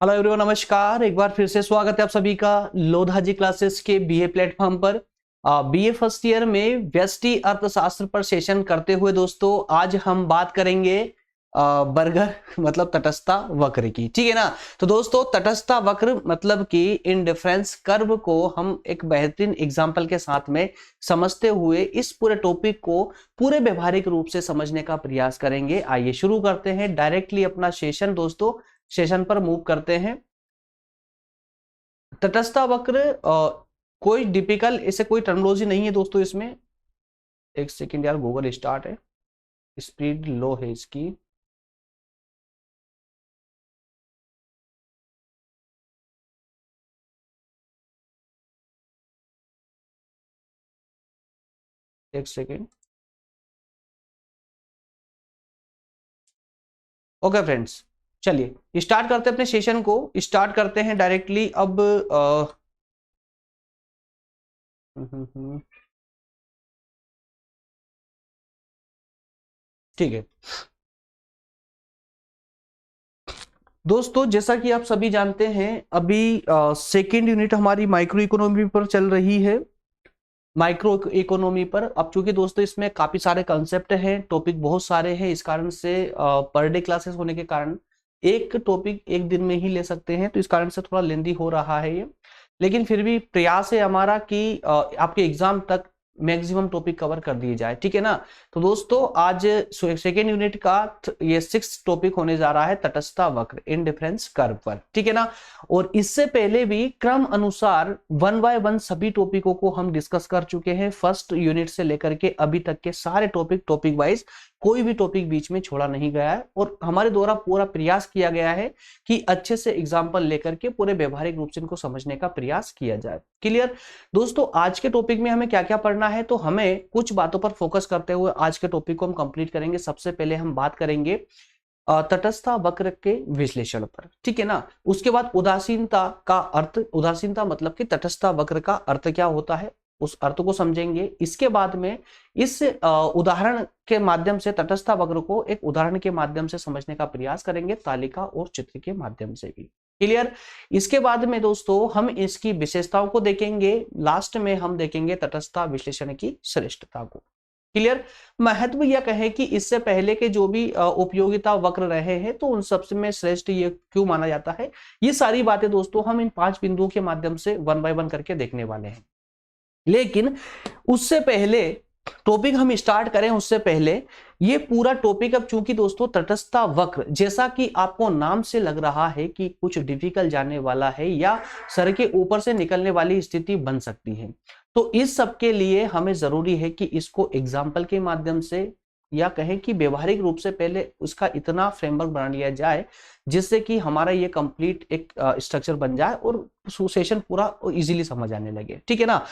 Hello everyone, नमस्कार। एक बार फिर से स्वागत है आप सभी का लोधा जी क्लासेस के बीए प्लेटफॉर्म पर। बीए फर्स्ट ईयर में व्यष्टि अर्थशास्त्र पर सेशन करते हुए दोस्तों आज हम बात करेंगे बर्गर मतलब तटस्थता वक्र की। ठीक है ना। तो दोस्तों तटस्थता वक्र मतलब कि इनडिफरेंस कर्व को हम एक बेहतरीन एग्जाम्पल के साथ में समझते हुए इस पूरे टॉपिक को पूरे व्यवहारिक रूप से समझने का प्रयास करेंगे। आइए शुरू करते हैं डायरेक्टली अपना सेशन दोस्तों। सेशन पर मूव करते हैं। तटस्थता वक्र कोई डिपिकल ऐसे कोई टर्मिनोलॉजी नहीं है दोस्तों इसमें। एक सेकंड यार, गूगल स्टार्ट है, स्पीड लो है इसकी। एक सेकंड। ओके फ्रेंड्स, चलिए स्टार्ट करते हैं अपने सेशन को। स्टार्ट करते हैं डायरेक्टली अब। ठीक है दोस्तों, जैसा कि आप सभी जानते हैं अभी सेकेंड यूनिट हमारी माइक्रो इकोनॉमी पर चल रही है। माइक्रो इकोनॉमी पर अब चूंकि दोस्तों इसमें काफी सारे कंसेप्ट हैं, टॉपिक बहुत सारे हैं, इस कारण से पर डे क्लासेस होने के कारण एक टॉपिक एक दिन में ही ले सकते हैं, तो इस कारण से थोड़ा लेंदी हो रहा है ये। लेकिन फिर भी प्रयास है हमारा कि आपके एग्जाम तक मैक्सिमम टॉपिक कवर कर दिए जाए। ठीक है ना। तो दोस्तों आज सेकेंड यूनिट का ये 6th टॉपिक होने जा रहा है तटस्थता वक्र, इनडिफरेंस कर्व पर। ठीक है ना। और इससे पहले भी क्रम अनुसार 1 बाय 1 सभी टॉपिकों को हम डिस्कस कर चुके हैं। फर्स्ट यूनिट से लेकर के अभी तक के सारे टॉपिक वाइज कोई भी टॉपिक बीच में छोड़ा नहीं गया है, और हमारे द्वारा पूरा प्रयास किया गया है कि अच्छे से एग्जाम्पल लेकर के पूरे व्यवहारिक रूप से इनको समझने का प्रयास किया जाए। क्लियर दोस्तों, आज के टॉपिक में हमें क्या क्या पढ़ना है, तो हमें कुछ बातों पर फोकस करते हुए आज के टॉपिक को हम कंप्लीट करेंगे। सबसे पहले हम बात करेंगे तटस्थता वक्र के विश्लेषण पर। ठीक है ना। उसके बाद उदासीनता का अर्थ, उदासीनता मतलब कि तटस्थता वक्र का अर्थ क्या होता है, उस अर्थ को समझेंगे। इसके बाद में इस उदाहरण के माध्यम से तटस्थता वक्र को एक उदाहरण के माध्यम से समझने का प्रयास करेंगे, तालिका और चित्र के माध्यम से भी। क्लियर। इसके बाद में दोस्तों हम इसकी विशेषताओं को देखेंगे। लास्ट में हम देखेंगे तटस्थता विश्लेषण की श्रेष्ठता को। क्लियर। महत्व यह कहें कि इससे पहले के जो भी उपयोगिता वक्र रहे हैं तो उन सबसे में श्रेष्ठ ये क्यों माना जाता है, ये सारी बातें दोस्तों हम इन 5 बिंदुओं के माध्यम से 1 बाय 1 करके देखने वाले हैं। लेकिन उससे पहले टॉपिक हम स्टार्ट करें उससे पहले ये पूरा टॉपिक, अब चूंकि दोस्तों तटस्थता वक्र जैसा कि आपको नाम से लग रहा है कि कुछ डिफिकल्ट जाने वाला है या सर के ऊपर से निकलने वाली स्थिति बन सकती है, तो इस सब के लिए हमें जरूरी है कि इसको एग्जाम्पल के माध्यम से या कहें कि व्यवहारिक रूप से पहले उसका इतना फ्रेमवर्क बना लिया जाए जिससे कि हमारा ये कंप्लीट एक स्ट्रक्चर बन जाए और सेशन पूरा इजीली समझ आने लगे। ठीक है ना।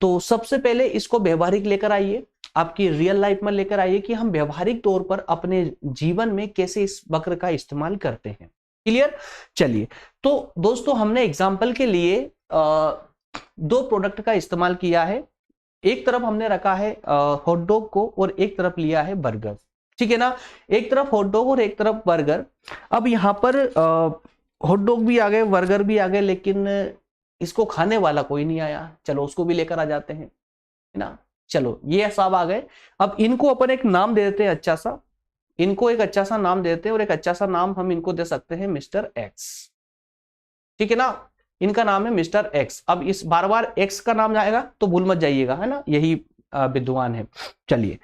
तो सबसे पहले इसको व्यवहारिक लेकर आइए, आपकी रियल लाइफ में लेकर आइए कि हम व्यवहारिक तौर पर अपने जीवन में कैसे इस वक्र का इस्तेमाल करते हैं। क्लियर। चलिए, तो दोस्तों हमने एग्जाम्पल के लिए 2 प्रोडक्ट का इस्तेमाल किया है। एक तरफ हमने रखा है हॉट डॉग को और एक तरफ लिया है बर्गर। ठीक है ना। एक तरफ हॉट डॉग और एक तरफ बर्गर। अब यहां पर हॉट डॉग भी आ गए, बर्गर भी आ गए, लेकिन इसको खाने वाला कोई नहीं आया। चलो उसको भी लेकर आ जाते हैं, है ना। चलो ये सब आ गए। अब इनको अपन एक नाम दे देते हैं अच्छा सा, इनको एक अच्छा सा नाम देते हैं, और एक अच्छा सा नाम हम इनको दे सकते हैं मिस्टर एक्स। ठीक है ना। इनका नाम है मिस्टर एक्स। अब इस बार बार एक्स का नाम आएगा तो भूल मत जाइएगा, है ना, यही विद्वान है। चलिए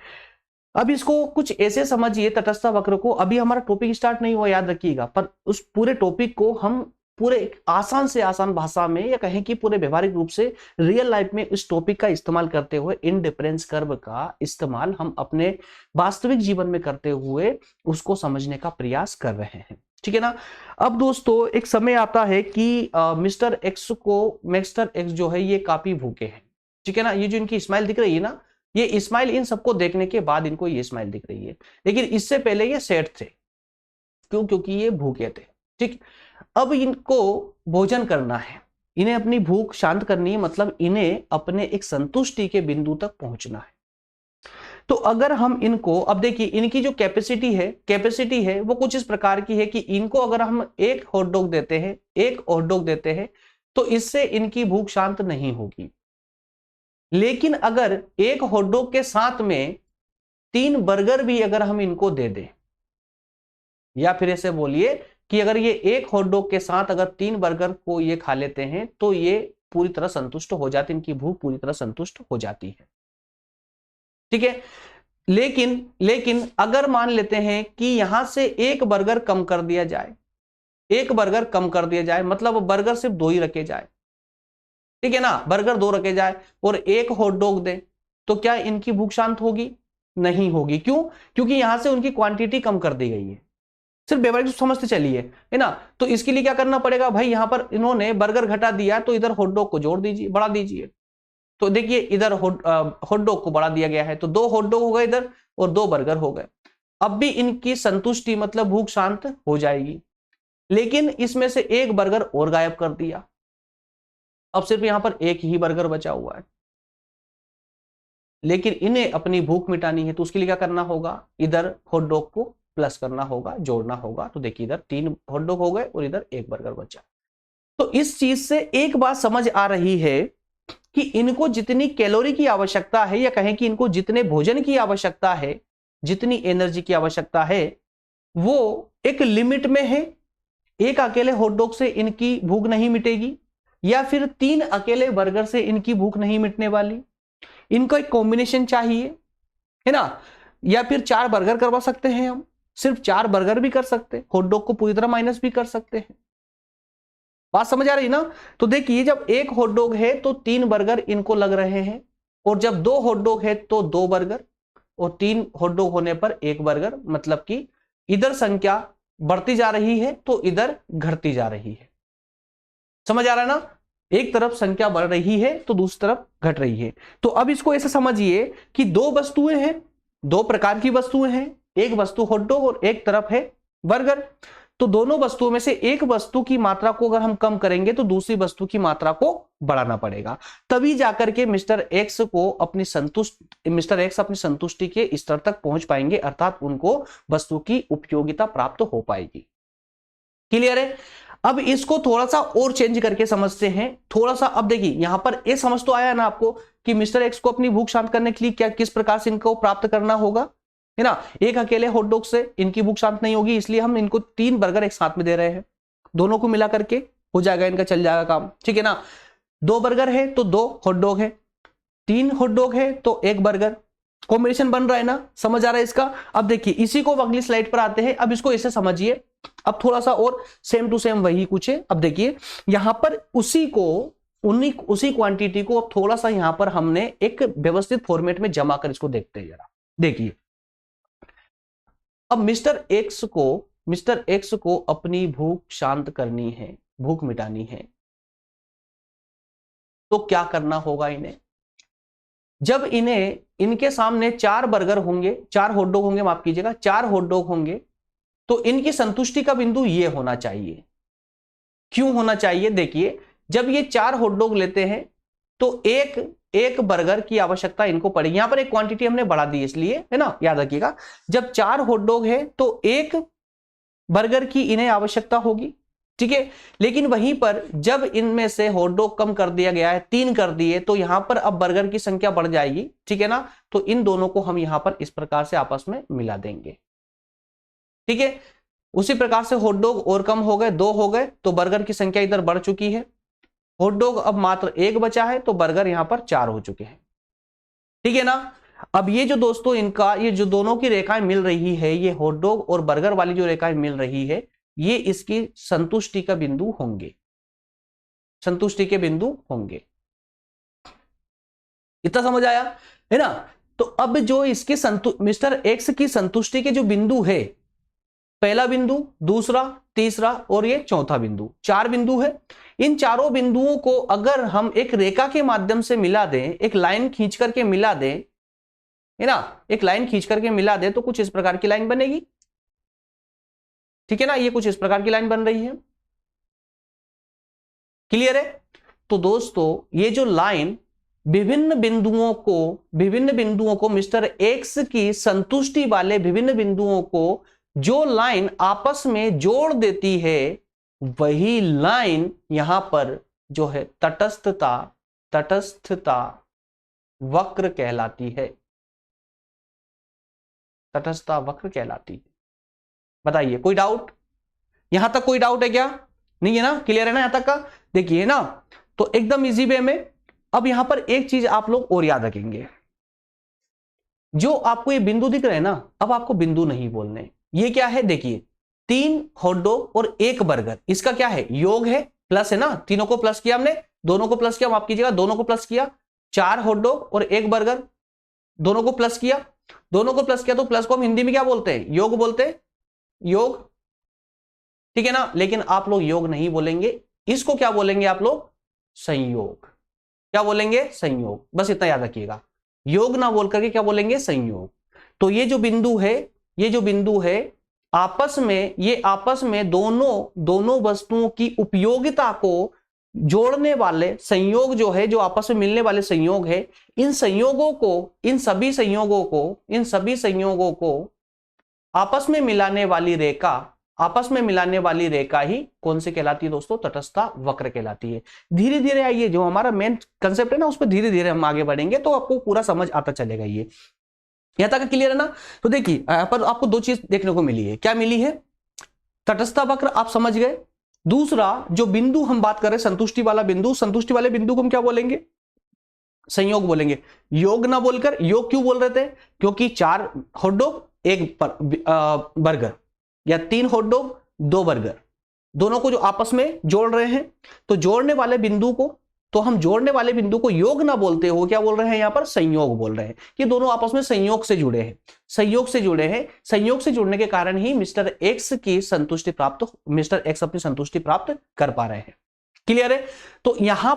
अब इसको कुछ ऐसे समझिए तटस्थता वक्र को। अभी हमारा टॉपिक स्टार्ट नहीं हुआ, याद रखिएगा, पर उस पूरे टॉपिक को हम पूरे आसान से आसान भाषा में या कहें कि पूरे व्यवहारिक रूप से रियल लाइफ में इस टॉपिक का इस्तेमाल करते हुए इनडिफरेंस कर्व का इस्तेमाल हम अपने वास्तविक जीवन में करते हुए उसको समझने का प्रयास कर रहे हैं। ठीक है ना। अब दोस्तों एक समय आता है कि मिस्टर एक्स जो है ये काफी भूखे हैं। ठीक है ना। ये जो इनकी स्माइल दिख रही है ना, ये स्माइल इन सबको देखने के बाद इनको ये स्माइल दिख रही है, लेकिन इससे पहले ये सैड थे। क्यों? क्योंकि ये भूखे थे। ठीक। अब इनको भोजन करना है, इन्हें अपनी भूख शांत करनी है, मतलब इन्हें अपने एक संतुष्टि के बिंदु तक पहुंचना है। तो अगर हम इनको, अब देखिए इनकी जो कैपेसिटी है वो कुछ इस प्रकार की है कि इनको अगर हम एक हॉट डॉग देते हैं तो इससे इनकी भूख शांत नहीं होगी। लेकिन अगर एक हॉट डॉग के साथ में 3 बर्गर भी अगर हम इनको दे दें, या फिर ऐसे बोलिए कि अगर ये एक हॉट डॉग के साथ अगर 3 बर्गर को ये खा लेते हैं तो ये पूरी तरह संतुष्ट हो जाती, इनकी भूख पूरी तरह संतुष्ट हो जाती है। ठीक है, लेकिन अगर मान लेते हैं कि यहां से एक बर्गर कम कर दिया जाए, मतलब बर्गर सिर्फ 2 ही रखे जाए, ठीक है ना, बर्गर 2 रखे जाए और एक हॉट डॉग दे, तो क्या इनकी भूख शांत होगी? नहीं होगी। क्यों? क्योंकि यहां से उनकी क्वांटिटी कम कर दी गई है। सिर्फ बेवरेज समझते चलिए, है ना। तो इसके लिए क्या करना पड़ेगा भाई, यहां पर इन्होंने बर्गर घटा दिया तो इधर हॉट डॉग को जोड़ दीजिए, बढ़ा दीजिए। तो देखिए इधर हॉट डॉग को बढ़ा दिया गया है तो 2 हॉट डॉग हो गए इधर और 2 बर्गर हो गए। अब भी इनकी संतुष्टि मतलब भूख शांत हो जाएगी। लेकिन इसमें से एक बर्गर और गायब कर दिया, अब सिर्फ यहां पर एक ही बर्गर बचा हुआ है। लेकिन इन्हें अपनी भूख मिटानी है तो उसके लिए क्या करना होगा, इधर हॉट डॉग को प्लस करना होगा, जोड़ना होगा। तो देखिए इधर 3 हॉट डॉग हो गए और इधर एक बर्गर बचा। तो इस चीज से एक बात समझ आ रही है कि इनको जितनी कैलोरी की आवश्यकता है, या कहें कि इनको जितने भोजन की आवश्यकता है, जितनी एनर्जी की आवश्यकता है, वो एक लिमिट में है। एक अकेले हॉट डॉग से इनकी भूख नहीं मिटेगी, या फिर 3 अकेले बर्गर से इनकी भूख नहीं मिटने वाली। इनको एक कॉम्बिनेशन चाहिए, है ना। या फिर 4 बर्गर करवा सकते हैं हम, सिर्फ 4 बर्गर भी कर सकते हैं, हॉट डॉग को पूरी तरह माइनस भी कर सकते हैं। बात समझ आ रही ना। तो देखिए जब एक हॉट डॉग है तो 3 बर्गर इनको लग रहे हैं, और जब 2 हॉट डॉग है तो 2 बर्गर, और 3 हॉट डॉग होने पर 1 बर्गर, मतलब कि इधर संख्या बढ़ती जा रही है तो इधर घटती जा रही है। समझ आ रहा है ना, एक तरफ संख्या बढ़ रही है तो दूसरी तरफ घट रही है। तो अब इसको ऐसे समझिए कि 2 वस्तुएं हैं, 2 प्रकार की वस्तुएं हैं, एक वस्तु हॉट डॉग और एक तरफ है बर्गर। तो दोनों वस्तुओं में से एक वस्तु की मात्रा को अगर हम कम करेंगे तो दूसरी वस्तु की मात्रा को बढ़ाना पड़ेगा, तभी जाकर के मिस्टर एक्स अपनी संतुष्टि के स्तर तक पहुंच पाएंगे, अर्थात उनको वस्तु की उपयोगिता प्राप्त हो पाएगी। क्लियर है। अब इसको थोड़ा सा और चेंज करके समझते हैं, थोड़ा सा। अब देखिए यहां पर ये समझ तो आया ना आपको कि मिस्टर एक्स को अपनी भूख शांत करने के लिए क्या, किस प्रकार से इनको प्राप्त करना होगा, है ना। एक अकेले हॉट डॉग से इनकी भूख शांत नहीं होगी, इसलिए हम इनको 3 बर्गर एक साथ में दे रहे हैं, दोनों को मिला करके हो जाएगा, इनका चल जाएगा काम, ठीक है ना। 2 बर्गर है तो 2 हॉट डॉग है, 3 हॉट डॉग है तो 1 बर्गर, कॉम्बिनेशन बन रहा है ना, समझ आ रहा है इसका। अब देखिए इसी को अगली स्लाइड पर आते हैं। अब इसको ऐसे समझिए, अब थोड़ा सा और सेम टू सेम वही कुछ है। अब देखिए यहां पर उसी क्वांटिटी को अब थोड़ा सा यहां पर हमने एक व्यवस्थित फॉर्मेट में जमा कर इसको देखते हैं जरा। देखिए अब मिस्टर एक्स को अपनी भूख शांत करनी है, भूख मिटानी है, तो क्या करना होगा इन्हें। जब इनके सामने 4 बर्गर होंगे, 4 हॉट डॉग होंगे, माफ कीजिएगा 4 हॉट डॉग होंगे, तो इनकी संतुष्टि का बिंदु ये होना चाहिए। क्यों होना चाहिए, देखिए जब ये 4 हॉट डॉग लेते हैं तो एक बर्गर की आवश्यकता इनको पड़ेगी। यहां पर एक क्वांटिटी हमने बढ़ा दी इसलिए, है ना, याद रखिएगा। जब 4 हॉट डॉग है तो 1 बर्गर की इन्हें आवश्यकता होगी, ठीक है। लेकिन वहीं पर जब इनमें से हॉट डॉग कम कर दिया गया है, 3 कर दिए, तो यहां पर अब बर्गर की संख्या बढ़ जाएगी, ठीक है ना। तो इन दोनों को हम यहां पर इस प्रकार से आपस में मिला देंगे, ठीक है। उसी प्रकार से हॉट डॉग और कम हो गए, 2 हो गए, तो बर्गर की संख्या इधर बढ़ चुकी है। हॉट डॉग अब मात्र 1 बचा है तो बर्गर यहां पर 4 हो चुके हैं, ठीक है ना। अब ये जो दोस्तों इनका ये जो दोनों की रेखाएं मिल रही है, ये हॉट डॉग और बर्गर वाली जो रेखाएं मिल रही है, ये इसकी संतुष्टि का बिंदु होंगे, संतुष्टि के बिंदु होंगे। इतना समझ आया, है ना। तो अब जो इसके मिस्टर एक्स की संतुष्टि के जो बिंदु है, पहला बिंदु, दूसरा, तीसरा और ये चौथा बिंदु, 4 बिंदु है। इन चारों बिंदुओं को अगर हम एक रेखा के माध्यम से मिला दें, एक लाइन खींच करके मिला दें, है ना, एक लाइन खींच करके मिला दें, तो कुछ इस प्रकार की लाइन बनेगी, ठीक है ना। ये कुछ इस प्रकार की लाइन बन रही है, क्लियर है। तो दोस्तों ये जो लाइन विभिन्न बिंदुओं को मिस्टर एक्स की संतुष्टि वाले विभिन्न बिंदुओं को जो लाइन आपस में जोड़ देती है वही लाइन यहां पर जो है तटस्थता वक्र कहलाती है। तटस्थता वक्र कहलाती है। बताइए कोई डाउट? यहां तक कोई डाउट है क्या? नहीं है ना? क्लियर है ना यहां तक का? देखिए ना, तो एकदम इजी वे में अब यहां पर एक चीज आप लोग और याद रखेंगे, जो आपको ये बिंदु दिख रहे हैं ना, अब आपको बिंदु नहीं बोलने। ये क्या है? देखिए 3 हॉटडॉग और 1 बर्गर, इसका क्या है? योग है, प्लस है ना, तीनों को प्लस किया हमने, दोनों को प्लस किया, माफ कीजिएगा दोनों को प्लस किया। 4 हॉटडॉग और 1 बर्गर, दोनों को प्लस किया, दोनों को प्लस किया, तो प्लस को हम हिंदी में क्या बोलते हैं? योग बोलते हैं, योग, ठीक है ना। लेकिन आप लोग योग नहीं बोलेंगे, इसको क्या बोलेंगे आप लोग? संयोग। क्या बोलेंगे? संयोग। बस इतना याद रखिएगा, योग ना बोल करके क्या बोलेंगे? संयोग। तो ये जो बिंदु है आपस में दोनों वस्तुओं की उपयोगिता को जोड़ने वाले संयोग जो है, जो आपस में मिलने वाले संयोग है, इन सभी संयोगों को आपस में मिलाने वाली रेखा ही कौन सी कहलाती है दोस्तों? तटस्थता वक्र कहलाती है। धीरे धीरे आइए, जो हमारा मेन कंसेप्ट है ना, उस पर धीरे धीरे हम आगे बढ़ेंगे तो आपको पूरा समझ आता चलेगा। ये यहां तक क्लियर है ना? तो देखिए यहां पर आपको 2 चीज देखने को मिली है। क्या मिली है? तटस्थता वक्र आप समझ गए। दूसरा जो बिंदु हम बात कर रहे हैं, संतुष्टि वाले बिंदु को हम क्या बोलेंगे? संयोग बोलेंगे। योग ना बोलकर योग क्यों बोल रहे थे? क्योंकि 4 हॉटडॉग 1 बर्गर या 3 हॉटडॉग 2 बर्गर, दोनों को जो आपस में जोड़ रहे हैं, तो जोड़ने वाले बिंदु को योग ना बोलते हो, क्या बोल रहे हैं यहां पर? संयोग बोल रहे हैं कि दोनों आपस में संयोग से जुड़े हैं। संयोग से जुड़ने के कारण ही मिस्टर एक्स अपनी संतुष्टि प्राप्त कर पा रहे हैं। क्लियर है? तो यहां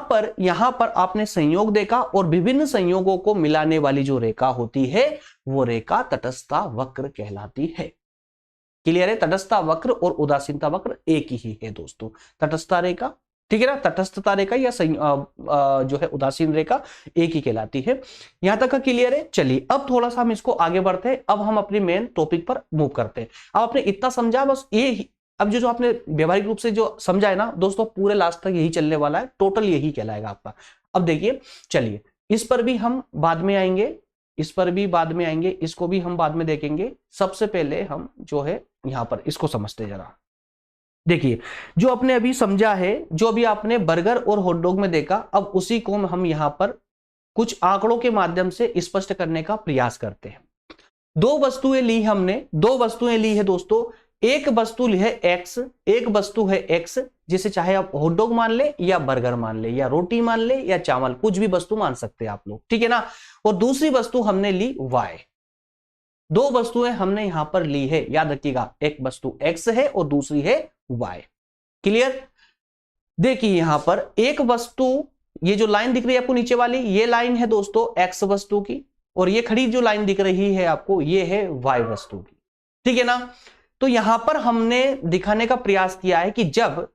पर आपने संयोग देखा, और विभिन्न संयोगों को मिलाने वाली जो रेखा होती है वो रेखा तटस्थता वक्र कहलाती है। क्लियर है? तटस्थता वक्र और उदासीनता वक्र एक ही है दोस्तों। तटस्थता रेखा, ठीक है ना, तटस्थता रेखा या जो है उदासीन रेखा एक ही कहलाती है। यहां तक का क्लियर है? चलिए अब थोड़ा सा हम इसको आगे बढ़ते हैं। अब हम अपनी मेन टॉपिक पर मूव करते हैं। अब आपने इतना समझा, बस ये अब जो आपने व्यवहारिक रूप से जो समझा है ना दोस्तों, पूरे लास्ट तक यही चलने वाला है, टोटल यही कहलाएगा आपका। अब देखिए, चलिए इस पर भी हम बाद में आएंगे, इसको भी हम बाद में देखेंगे। सबसे पहले हम जो है यहां पर इसको समझते जरा। देखिए जो आपने अभी समझा है, जो अभी आपने बर्गर और हॉटडॉग में देखा, अब उसी को हम यहां पर कुछ आंकड़ों के माध्यम से स्पष्ट करने का प्रयास करते हैं। 2 वस्तुएं ली है दोस्तों। एक वस्तु है एक्स, जिसे चाहे आप हॉटडॉग मान ले या बर्गर मान ले या रोटी मान ले या चावल, कुछ भी वस्तु मान सकते हैं आप लोग, ठीक है ना। और दूसरी वस्तु हमने ली वाई। 2 वस्तुएं हमने यहां पर ली है, याद रखिएगा, एक वस्तु एक्स है और दूसरी है वाई। क्लियर? देखिए यहां पर एक वस्तु, ये जो लाइन दिख रही है आपको नीचे वाली, ये लाइन है दोस्तों एक्स वस्तु की, और ये खड़ी जो लाइन दिख रही है आपको, ये है वाई वस्तु की, ठीक है ना। तो यहां पर हमने दिखाने का प्रयास किया है कि जब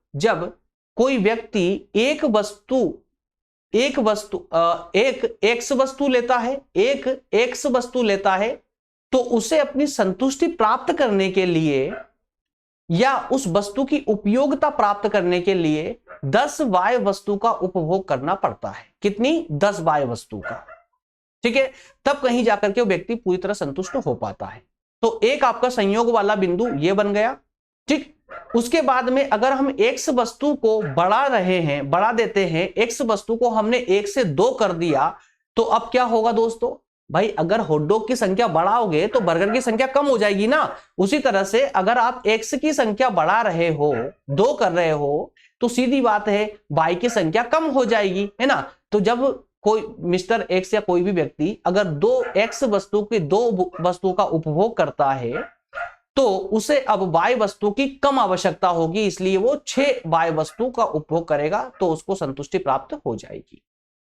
कोई व्यक्ति एक एक्स वस्तु लेता है, तो उसे अपनी संतुष्टि प्राप्त करने के लिए या उस वस्तु की उपयोगिता प्राप्त करने के लिए 10 वाय वस्तु का उपभोग करना पड़ता है। कितनी? 10 वाय वस्तु का, ठीक है। तब कहीं जाकर के वो व्यक्ति पूरी तरह संतुष्ट हो पाता है। तो एक आपका संयोग वाला बिंदु ये बन गया, ठीक। उसके बाद में अगर हम एक्स वस्तु को बढ़ा देते हैं, एक्स वस्तु को हमने 1 से 2 कर दिया, तो अब क्या होगा दोस्तों? भाई अगर हॉटडॉग की संख्या बढ़ाओगे तो बर्गर की संख्या कम हो जाएगी ना। उसी तरह से अगर आप एक्स की संख्या बढ़ा रहे हो, 2 कर रहे हो, तो सीधी बात है वाई की संख्या कम हो जाएगी, है ना। तो जब कोई मिस्टर एक्स या कोई भी व्यक्ति अगर 2 एक्स वस्तु की 2 वस्तु का उपभोग करता है, तो उसे अब वाई वस्तु की कम आवश्यकता होगी, इसलिए वो 6 वाई वस्तु का उपभोग करेगा, तो उसको संतुष्टि प्राप्त हो जाएगी।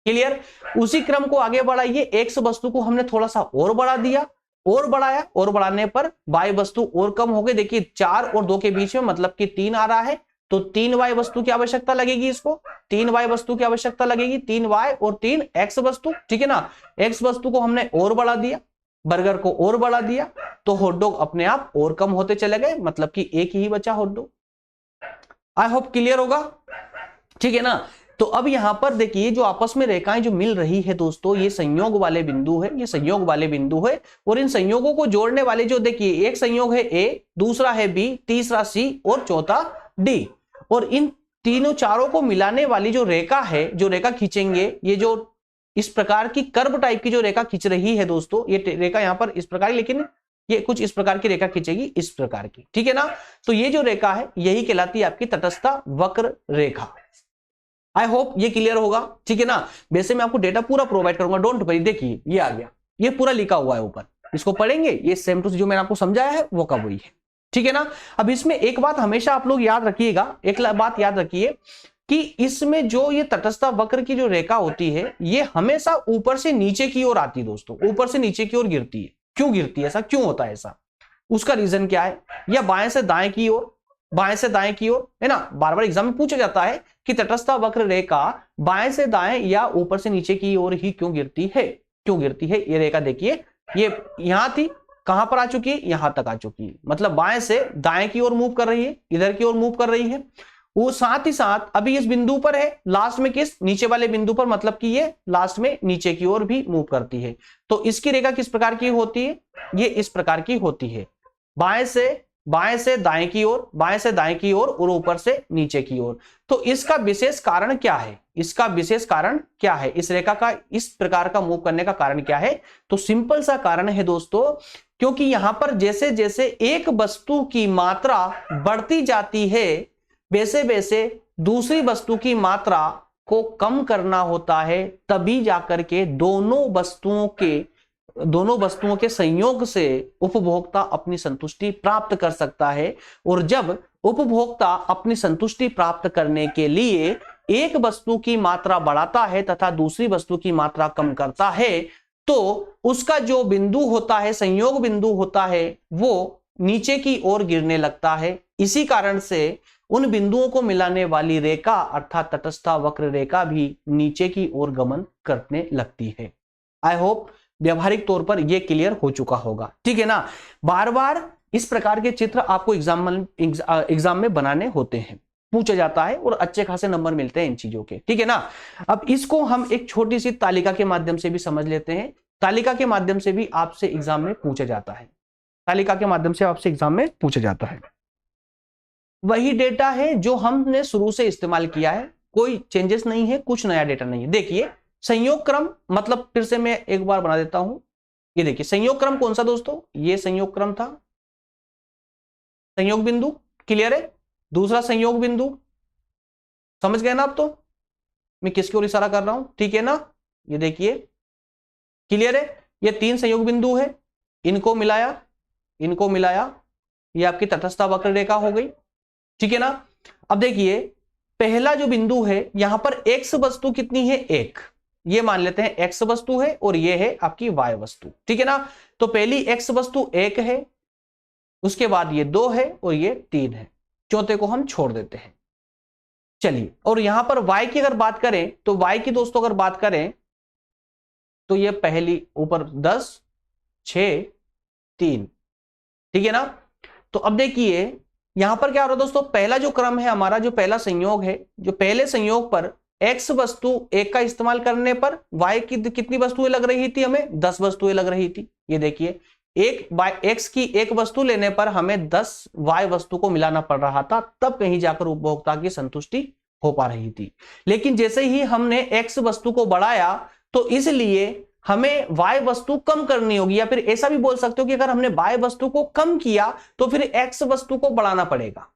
क्लियर? उसी क्रम को आगे बढ़ाइए, एक्स वस्तु को हमने थोड़ा सा और बढ़ा दिया, और बढ़ाया, और बढ़ाने पर वाई वस्तु और कम हो गई। देखिए 4 और 2 के बीच में मतलब कि 3 आ रहा है, तो 3y वस्तु की आवश्यकता लगेगी, इसको 3y वस्तु की आवश्यकता लगेगी, 3y और 3x वस्तु, ठीक है ना। x वस्तु को हमने और बढ़ा दिया, बर्गर को और बढ़ा दिया, तो हॉट डॉग अपने आप और कम होते चले गए, मतलब कि एक ही बचा hot dog. I hope clear होगा, ठीक है ना। तो अब यहां पर देखिए जो आपस में रेखाएं जो मिल रही है दोस्तों, ये संयोग वाले बिंदु है, ये संयोग वाले बिंदु है, और इन संयोगों को जोड़ने वाले जो देखिए एक संयोग है A, दूसरा है B, तीसरा C और चौथा D, और इन तीनों चारों को मिलाने वाली जो रेखा है, जो रेखा खींचेंगे, ये जो इस प्रकार की कर्व टाइप की जो रेखा खींच रही है दोस्तों, ये रेखा यहां पर इस प्रकार, लेकिन ये कुछ इस प्रकार की रेखा खींचेगी, इस प्रकार की, ठीक है ना। तो ये जो रेखा है यही कहलाती है आपकी तटस्थ वक्र रेखा। आई होप ये क्लियर होगा, ठीक है ना। वैसे मैं आपको डेटा पूरा प्रोवाइड करूंगा, डोंट वरी। देखिए ये आ गया, ये पूरा लिखा हुआ है ऊपर, इसको पढ़ेंगे, ये सेम टू जो मैंने आपको समझाया है वो का वही है, ठीक है ना। अब इसमें एक बात हमेशा आप लोग याद रखिएगा, एक बात याद रखिए कि इसमें जो ये तटस्थ वक्र की जो रेखा होती है, ये हमेशा ऊपर से नीचे की ओर आती है दोस्तों, ऊपर से नीचे की ओर गिरती है। क्यों गिरती है, ऐसा क्यों होता है, ऐसा उसका रीजन क्या है, या बाएं से दाएं की ओर, बाएं से दाएं की ओर, है ना। बार बार एग्जाम में पूछा जाता है कि तटस्थ वक्र रेखा बाएं से दाएं या ऊपर से नीचे की ओर ही क्यों गिरती है, क्यों गिरती है। ये रेखा देखिए, ये यहां थी, कहां पर आ चुकी है, यहां तक आ चुकी है, मतलब बाएं से दाएं की ओर मूव कर रही है, इधर की ओर मूव कर रही है। वो साथ ही साथ अभी इस बिंदु पर है, लास्ट में किस, नीचे वाले बिंदु पर, मतलब कि ये लास्ट में नीचे की ओर भी मूव करती है। तो इसकी रेखा किस प्रकार की होती है, ये इस प्रकार की होती है, बाएं से दाएं की ओर, बाएं से दाएं की ओर और ऊपर से नीचे की ओर। तो इसका विशेष कारण क्या है, इसका विशेष कारण क्या है, इस रेखा का इस प्रकार का मूव करने का कारण क्या है। तो सिंपल सा कारण है दोस्तों, क्योंकि यहां पर जैसे जैसे एक वस्तु की मात्रा बढ़ती जाती है, वैसे वैसे दूसरी वस्तु की मात्रा को कम करना होता है, तभी जाकर के दोनों वस्तुओं के संयोग से उपभोक्ता अपनी संतुष्टि प्राप्त कर सकता है। और जब उपभोक्ता अपनी संतुष्टि प्राप्त करने के लिए एक वस्तु की मात्रा बढ़ाता है तथा दूसरी वस्तु की मात्रा कम करता है, तो उसका जो बिंदु होता है, संयोग बिंदु होता है, वो नीचे की ओर गिरने लगता है। इसी कारण से उन बिंदुओं को मिलाने वाली रेखा अर्थात तटस्थ वक्र रेखा भी नीचे की ओर गमन करने लगती है। आई होप व्यवहारिक तौर पर यह क्लियर हो चुका होगा, ठीक है ना। बार बार इस प्रकार के चित्र आपको एग्जाम में बनाने होते हैं, पूछा जाता है और अच्छे खासे नंबर मिलते हैं इन चीजों के, ठीक है ना। अब इसको हम एक छोटी सी तालिका के माध्यम से भी समझ लेते हैं। तालिका के माध्यम से भी आपसे एग्जाम में पूछा जाता है, तालिका के माध्यम से आपसे एग्जाम में पूछा जाता है। वही डेटा है जो हमने शुरू से इस्तेमाल किया है, कोई चेंजेस नहीं है, कुछ नया डेटा नहीं है। देखिए संयोग क्रम, मतलब फिर से मैं एक बार बना देता हूं, ये देखिए संयोग क्रम कौन सा दोस्तों, ये संयोग क्रम था, संयोग बिंदु, क्लियर है। दूसरा संयोग बिंदु, समझ गए ना आप, तो मैं किसकी ओर इशारा कर रहा हूं, ठीक है ना। ये देखिए क्लियर है, ये 3 संयोग बिंदु है, इनको मिलाया, ये आपकी तटस्थ वक्र रेखा हो गई, ठीक है ना। अब देखिए पहला जो बिंदु है, यहां पर x वस्तु कितनी है, 1, ये मान लेते हैं x वस्तु है और ये है आपकी y वस्तु, ठीक है ना। तो पहली x वस्तु 1 है, उसके बाद ये 2 है और ये 3 है, चौथे को हम छोड़ देते हैं। चलिए, और यहां पर y की अगर बात करें, तो y की दोस्तों अगर बात करें तो ये पहली ऊपर 10, 6, 3, ठीक है ना। तो अब देखिए यहां पर क्या हो रहा है दोस्तों, पहला जो क्रम है हमारा, जो पहला संयोग है, जो पहले संयोग पर x वस्तु 1 का इस्तेमाल करने पर y की कितनी वस्तुएं लग रही थी, हमें 10 वस्तुएं लग रही थी। ये देखिए x की 1 वस्तु लेने पर हमें 10 y वस्तु को मिलाना पड़ रहा था, तब कहीं जाकर उपभोक्ता की संतुष्टि हो पा रही थी। लेकिन जैसे ही हमने x वस्तु को बढ़ाया, तो इसलिए हमें y वस्तु कम करनी होगी, या फिर ऐसा भी बोल सकते हो कि अगर हमने y वस्तु को कम किया तो फिर x वस्तु को बढ़ाना पड़ेगा,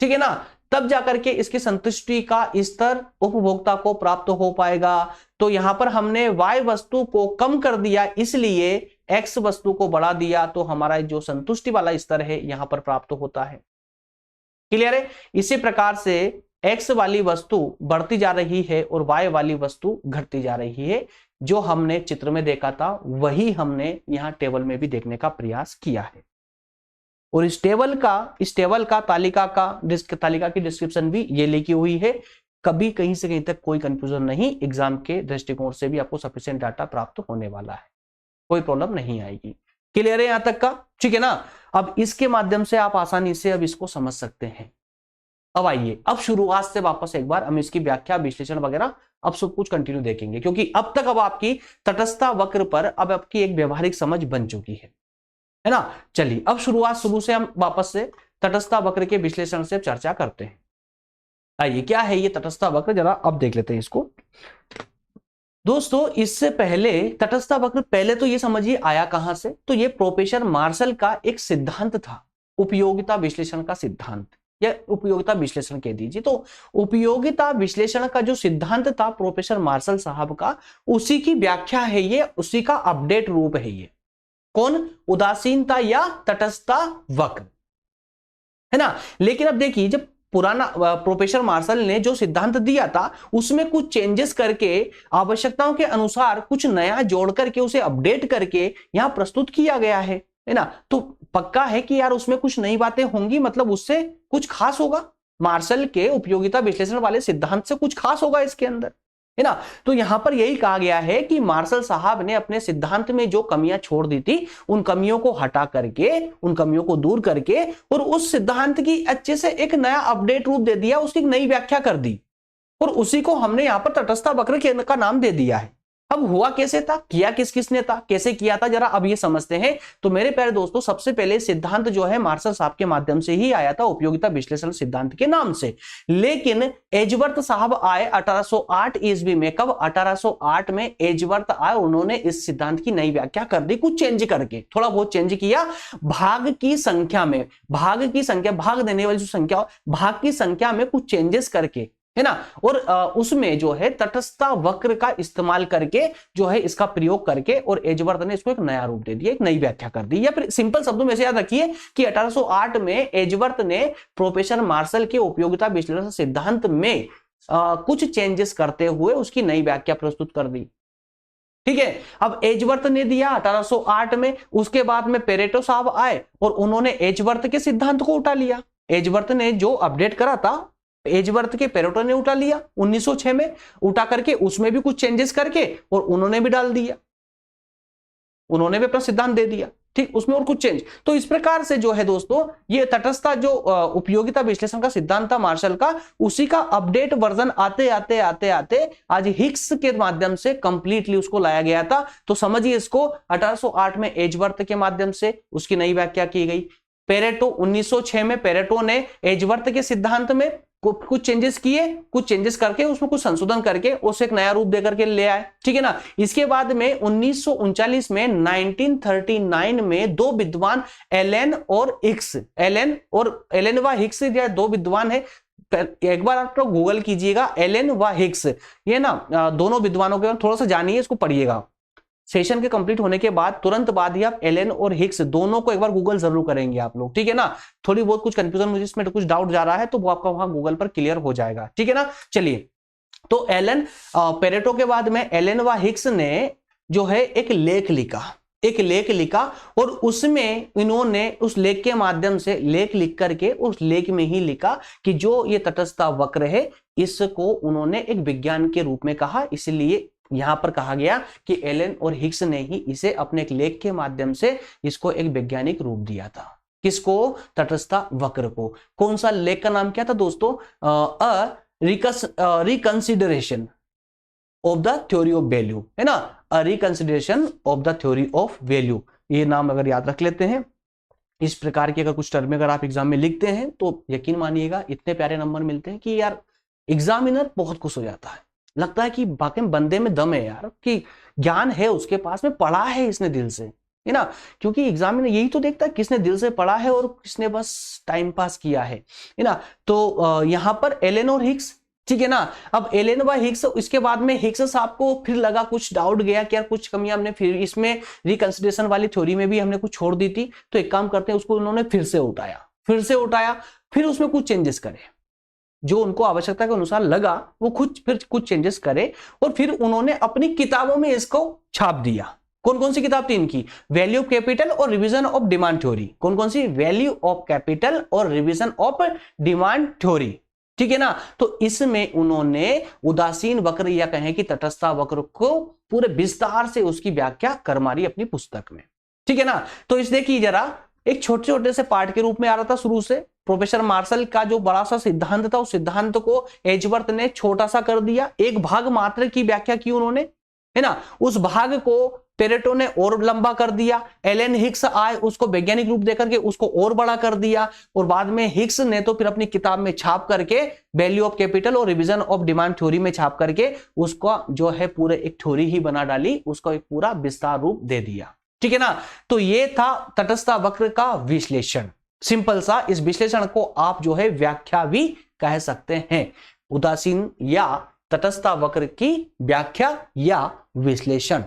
ठीक है ना। तब जाकर के इसकी संतुष्टि का स्तर उपभोक्ता को प्राप्त हो पाएगा। तो यहां पर हमने y वस्तु को कम कर दिया, इसलिए x वस्तु को बढ़ा दिया, तो हमारा जो संतुष्टि वाला स्तर है यहां पर प्राप्त होता है, क्लियर है। इसी प्रकार से x वाली वस्तु बढ़ती जा रही है और y वाली वस्तु घटती जा रही है। जो हमने चित्र में देखा था वही हमने यहां टेबल में भी देखने का प्रयास किया है। और इस टेबल का तालिका की डिस्क्रिप्शन भी ये लिखी हुई है। कभी कहीं से कहीं तक कोई कंफ्यूजन नहीं, एग्जाम के दृष्टिकोण से भी आपको सफिशिएंट डाटा प्राप्त होने वाला है, कोई प्रॉब्लम नहीं आएगी। क्लियर है यहां तक का? ठीक है ना। अब इसके माध्यम से आप आसानी से अब इसको समझ सकते हैं। अब आइए, अब शुरुआत से वापस एक बार हम इसकी व्याख्या, विश्लेषण वगैरह अब सब कुछ कंटिन्यू देखेंगे, क्योंकि अब तक अब आपकी तटस्थता वक्र पर अब आपकी एक व्यवहारिक समझ बन चुकी है ना। चलिए अब शुरू से हम वापस से तटस्थता वक्र के विश्लेषण से चर्चा करते हैं। आइए, क्या है ये तटस्थता वक्र, जरा अब देख लेते हैं इसको। दोस्तों इससे पहले तटस्थता वक्र, पहले तो ये समझिए आया कहां से, तो ये प्रोफेसर मार्शल का एक सिद्धांत था, उपयोगिता विश्लेषण का सिद्धांत, या उपयोगिता विश्लेषण कह दीजिए। तो उपयोगिता विश्लेषण का जो सिद्धांत था प्रोफेसर मार्शल साहब का, उसी की व्याख्या है ये, उसी का अपडेट रूप है ये। कौन? उदासीनता या तटस्थता वक्र, है ना। लेकिन अब देखिए, जब पुराना प्रोफेसर मार्शल ने जो सिद्धांत दिया था उसमें कुछ चेंजेस करके, आवश्यकताओं के अनुसार कुछ नया जोड़ करके, उसे अपडेट करके यहां प्रस्तुत किया गया है ना। तो पक्का है कि यार उसमें कुछ नई बातें होंगी, मतलब उससे कुछ खास होगा, मार्शल के उपयोगिता विश्लेषण वाले सिद्धांत से कुछ खास होगा इसके अंदर, है ना। तो यहां पर यही कहा गया है कि मार्शल साहब ने अपने सिद्धांत में जो कमियां छोड़ दी थी, उन कमियों को हटा करके, उन कमियों को दूर करके, और उस सिद्धांत की अच्छे से एक नया अपडेट रूप दे दिया, उसकी नई व्याख्या कर दी, और उसी को हमने यहां पर तटस्थता वक्र का नाम दे दिया है। अब हुआ कैसे था, किया किस किसने था, कैसे किया था, जरा अब ये समझते हैं। तो मेरे प्यारे दोस्तों, सबसे पहले सिद्धांत जो है मार्शल साहब के माध्यम से ही आया था, उपयोगिता विश्लेषण सिद्धांत के नाम से। लेकिन एजवर्थ साहब आए 1808 ईस्वी में। कब? 1808 में एजवर्थ आए, उन्होंने इस सिद्धांत की नई व्याख्या कर दी, कुछ चेंज करके, थोड़ा बहुत चेंज किया। भाग की संख्या में, भाग देने वाली जो संख्या, भाग की संख्या में कुछ चेंजेस करके, है ना। और उसमें जो है तटस्थता वक्र का इस्तेमाल करके, जो है इसका प्रयोग करके, और एजवर्थ ने इसको एक नया रूप दे दिया, एक नई व्याख्या कर दी। या फिर सिंपल शब्दों में से याद रखिए कि 1808 में एजवर्थ ने प्रोफेसर मार्शल के उपयोगिता विश्लेषण सिद्धांत में कुछ चेंजेस करते हुए उसकी नई व्याख्या प्रस्तुत कर दी। ठीक है। अब एजवर्थ ने दिया 1808 में, उसके बाद में पेरेटो साहब आए और उन्होंने एजवर्थ के सिद्धांत को उठा लिया। एजवर्थ ने जो अपडेट करा था, एजवर्थ के पेरेटो ने उठा लिया 1906 में, उठा करके उसमें भी कुछ चेंजेस करके और उन्होंने भी डाल दिया, उन्होंने भी अपना सिद्धांत दे दिया, ठीक, उसमें और कुछ चेंज। तो इस प्रकार से जो है दोस्तों, ये तटस्थता जो उपयोगिता विश्लेषण का सिद्धांत था मार्शल का, उसी का अपडेट वर्जन आते आते आते आते आज हिग्स के माध्यम से कंप्लीटली उसको लाया गया था। तो समझिए इसको, 1808 में एजवर्थ के माध्यम से उसकी नई व्याख्या की गई। पेरेटो 1906 में पेरेटो ने एजवर्थ के सिद्धांत में कुछ चेंजेस किए, कुछ चेंजेस करके उसमें कुछ संशोधन करके उसे एक नया रूप देकर के ले आए, ठीक है ना। इसके बाद में 1939 में 1939 में दो विद्वान एलन और हिग्स, एलन व हिग्स, दो विद्वान है, एक बार आप लोग गूगल कीजिएगा एलन व हिग्स, ये ना दोनों विद्वानों के थोड़ा सा जानिए, इसको पढ़िएगा। सेशन के कंप्लीट होने के बाद तुरंत बाद ही आप एलन और हिग्स दोनों को एक बार गूगल जरूर करेंगे आप लोग, ठीक है ना। थोड़ी बहुत कुछ कंफ्यूजन, मुझे इसमें कुछ डाउट जा रहा है, तो वो आपका वहां गूगल पर क्लियर हो जाएगा, ठीक है ना। चलिए, तो एलन पेरेटो के बाद में एलन व हिग्स ने जो है एक लेख लिखा, और उसमें इन्होंने उस लेख के माध्यम से लेख लिख करके उस लेख में ही लिखा कि जो ये तटस्थता वक्र है, इसको उन्होंने एक विज्ञान के रूप में कहा। इसलिए यहां पर कहा गया कि एलन और हिग्स ने ही इसे अपने एक लेख के माध्यम से इसको एक वैज्ञानिक रूप दिया था। किसको? तटस्थता वक्र को। कौन सा लेख का नाम क्या था दोस्तों? Reconsideration of the theory of value, है ना। Reconsideration of the theory of value, ये नाम अगर याद रख लेते हैं, इस प्रकार की अगर कुछ टर्म अगर आप एग्जाम में लिखते हैं तो यकीन मानिएगा इतने प्यारे नंबर मिलते हैं कि यार एग्जामिनर बहुत खुश हो जाता है, लगता है कि वाकई बंदे में दम है यार, कि ज्ञान है उसके पास में, पढ़ा है इसने दिल से, है ना। क्योंकि एग्जामिनर यही तो देखता है किसने दिल से पढ़ा है और किसने बस टाइम पास किया है ना। तो यहां पर एलन और हिग्स, ठीक है ना। अब एलन व हिग्स, इसके बाद में हिग्स साहब को फिर लगा, कुछ डाउट गया कि यार कुछ कमियां हमने फिर इसमें रिकंसिडरेशन वाली थ्योरी में भी हमने कुछ छोड़ दी थी, तो एक काम करते हैं, उसको उन्होंने फिर से उठाया, फिर उसमें कुछ चेंजेस करे, जो उनको आवश्यकता के अनुसार लगा वो फिर कुछ चेंजेस करे, और फिर उन्होंने अपनी किताबों में इसको छाप दिया, कौन कौन सी किताब थी इनकी? वैल्यू ऑफ कैपिटल और रिवीजन ऑफ डिमांड थ्योरी। कौन कौन सी? वैल्यू ऑफ कैपिटल और रिवीजन ऑफ डिमांड थ्योरी, ठीक है ना। तो इसमें उन्होंने उदासीन वक्र या कहें कि तटस्थता वक्र को पूरे विस्तार से उसकी व्याख्या कर मारी अपनी पुस्तक में, ठीक है ना। तो इस देखिए जरा, एक छोटे छोटे से पार्ट के रूप में आ रहा था शुरू से। प्रोफेसर मार्शल का जो बड़ा सा सिद्धांत था उस सिद्धांत को एजवर्थ ने छोटा सा कर दिया, एक भाग मात्र की व्याख्या की उन्होंने, है ना। उस भाग को पेरेटो ने और लंबा कर दिया, एलन हिक्स आए, उसको वैज्ञानिक रूप देकर के उसको और बड़ा कर दिया, और बाद में हिक्स ने तो फिर अपनी किताब में छाप करके वैल्यू ऑफ कैपिटल और रिवीजन ऑफ डिमांड थ्योरी में छाप करके उसका जो है पूरे एक थ्योरी ही बना डाली, उसको एक पूरा विस्तार रूप दे दिया, ठीक है ना। तो ये था तटस्थता वक्र का विश्लेषण, सिंपल सा। इस विश्लेषण को आप जो है व्याख्या भी कह सकते हैं, उदासीन या तटस्थता वक्र की व्याख्या या विश्लेषण।